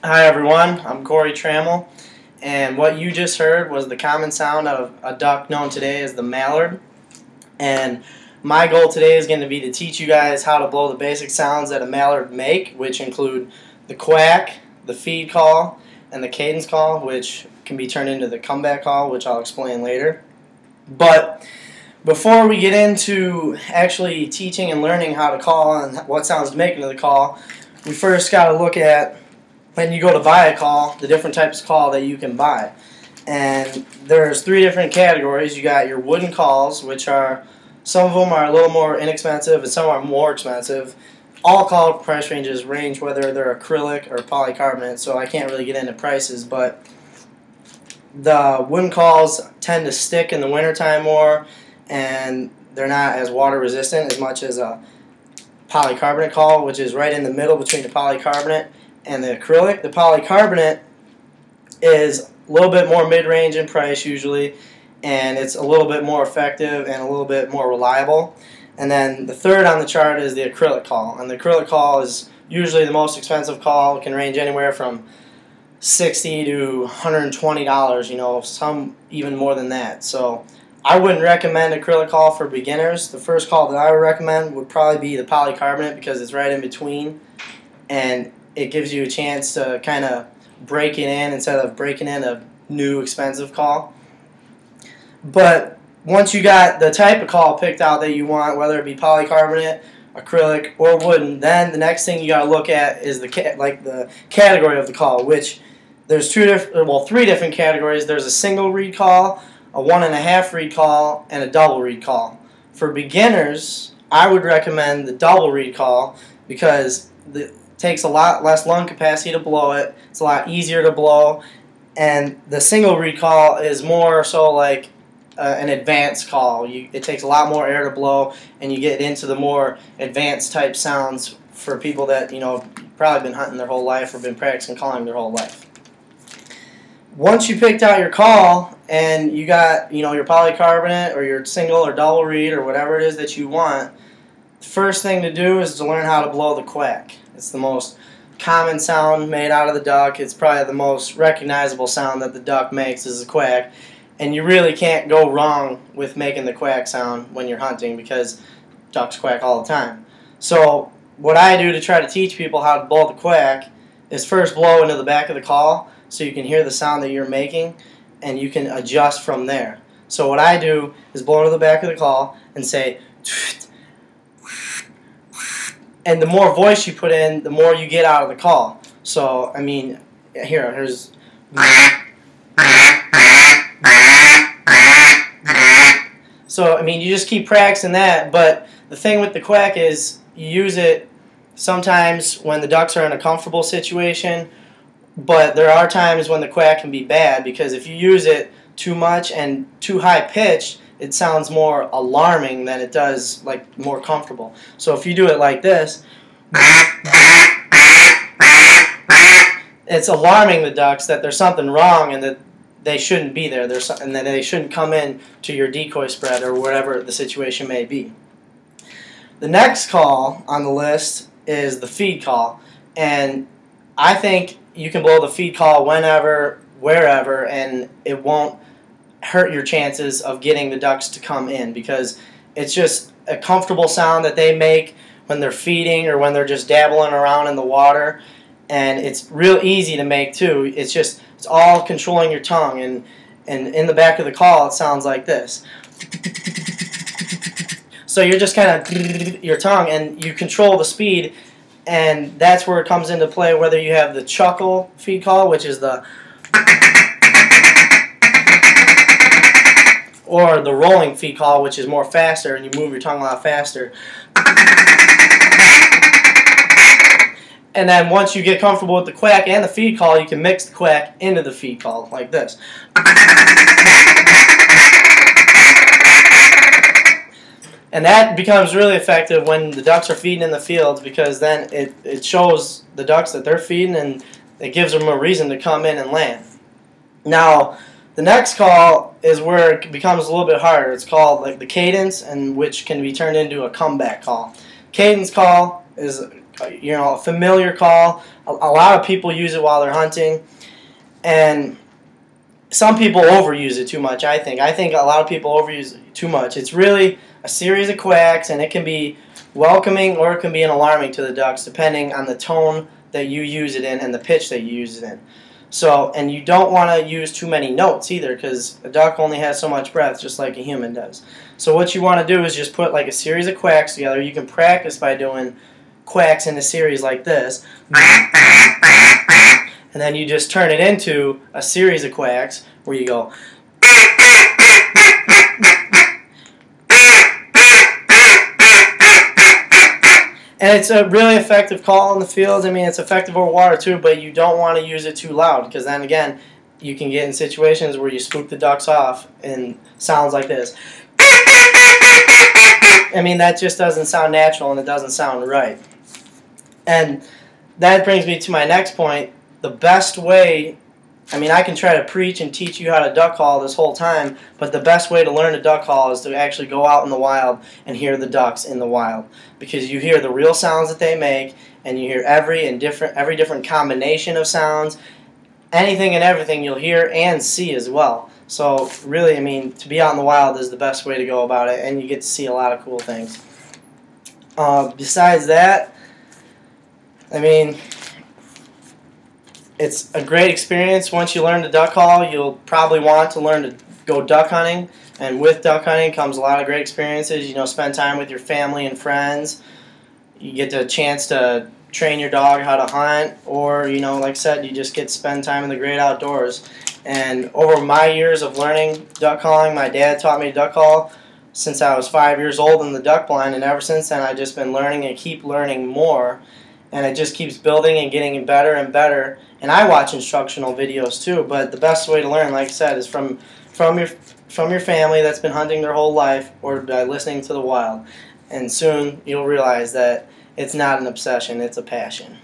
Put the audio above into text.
Hi everyone, I'm Trammel, and what you just heard was the common sound of a duck known today as the mallard. And my goal today is going to be to teach you guys how to blow the basic sounds that a mallard make, which include the quack, the feed call, and the cadence call, which can be turned into the comeback call, which I'll explain later. But before we get into actually teaching and learning how to call and what sounds to make into the call, we first got to look at, when you go to buy a call, the different types of call that you can buy. And there's three different categories. You got your wooden calls, which are, some of them are a little more inexpensive and some are more expensive. All call price ranges range whether they're acrylic or polycarbonate, so I can't really get into prices, but the wooden calls tend to stick in the wintertime more, and they're not as water resistant as much as a polycarbonate call, which is right in the middle between the polycarbonate and the acrylic. The polycarbonate is a little bit more mid-range in price usually, and it's a little bit more effective and a little bit more reliable. And then the third on the chart is the acrylic call, and the acrylic call is usually the most expensive call. It can range anywhere from $60 to $120, you know, some even more than that. So I wouldn't recommend acrylic call for beginners. The first call that I would recommend would probably be the polycarbonate, because it's right in between and it gives you a chance to kind of break it in instead of breaking in a new expensive call. But once you got the type of call picked out that you want, whether it be polycarbonate, acrylic, or wooden, then the next thing you got to look at is the category of the call, which there's three different categories. There's a single reed call, a 1.5 reed call, and a double reed call. For beginners, I would recommend the double reed call because it takes a lot less lung capacity to blow it. It's a lot easier to blow, and the single reed call is more so like an advanced call. It takes a lot more air to blow, and you get into the more advanced type sounds for people that, you know, probably been hunting their whole life or been practicing calling their whole life. Once you picked out your call and you got, you know, your polycarbonate or your single or double reed or whatever it is that you want, the first thing to do is to learn how to blow the quack. It's the most common sound made out of the duck. It's probably the most recognizable sound that the duck makes is a quack. And you really can't go wrong with making the quack sound when you're hunting, because ducks quack all the time. So what I do to try to teach people how to blow the quack is first blow into the back of the call so you can hear the sound that you're making, and you can adjust from there. So what I do is blow into the back of the call and say, and the more voice you put in, the more you get out of the call. So, I mean, here's... So, I mean, you just keep practicing that, but the thing with the quack is you use it sometimes when the ducks are in a comfortable situation, but there are times when the quack can be bad, because if you use it too much and too high pitched, it sounds more alarming than it does like more comfortable. So if you do it like this, it's alarming the ducks that there's something wrong and that they shouldn't be there, and that they shouldn't come in to your decoy spread or whatever the situation may be. The next call on the list is the feed call, and I think you can blow the feed call whenever, wherever, and it won't hurt your chances of getting the ducks to come in, because it's just a comfortable sound that they make when they're feeding or when they're just dabbling around in the water, and it's real easy to make too. It's all controlling your tongue, and in the back of the call it sounds like this. So you're just kind of your tongue, and you control the speed, and that's where it comes into play, whether you have the chuckle feed call, which is the, or the rolling feed call, which is more faster, and you move your tongue a lot faster. And then once you get comfortable with the quack and the feed call, you can mix the quack into the feed call, like this. And that becomes really effective when the ducks are feeding in the fields, because then it shows the ducks that they're feeding, and it gives them a reason to come in and land. Now, the next call is where it becomes a little bit harder. It's called like the cadence, and which can be turned into a comeback call. Cadence call is a familiar call. A lot of people use it while they're hunting, and some people overuse it too much. I think a lot of people overuse it too much. It's really a series of quacks, and it can be welcoming or it can be alarming to the ducks depending on the tone that you use it in and the pitch that you use it in. So, and you don't want to use too many notes either, because a duck only has so much breath, just like a human does. So what you want to do is just put like a series of quacks together. You can practice by doing quacks in a series like this, and then you just turn it into a series of quacks where you go. And it's a really effective call in the field. I mean, it's effective over water too, but you don't want to use it too loud, because then again, you can get in situations where you spook the ducks off and sounds like this. I mean, that just doesn't sound natural and it doesn't sound right. And that brings me to my next point. The best way, I mean, I can try to preach and teach you how to duck call this whole time, but the best way to learn to duck call is to actually go out in the wild and hear the ducks in the wild, because you hear the real sounds that they make, and you hear every different combination of sounds, anything and everything you'll hear and see as well. So really, I mean, to be out in the wild is the best way to go about it, and you get to see a lot of cool things. Besides that, I mean, it's a great experience. Once you learn to duck call, you'll probably want to learn to go duck hunting. And with duck hunting comes a lot of great experiences. Spend time with your family and friends. You get the chance to train your dog how to hunt, or, like I said, you just get to spend time in the great outdoors. And over my years of learning duck calling, my dad taught me to duck call since I was 5 years old in the duck blind, and ever since then I've just been learning and keep learning more. And it just keeps building and getting better and better. And I watch instructional videos too, but the best way to learn, like I said, is from your family that's been hunting their whole life, or by listening to the wild. And soon you'll realize that it's not an obsession, it's a passion.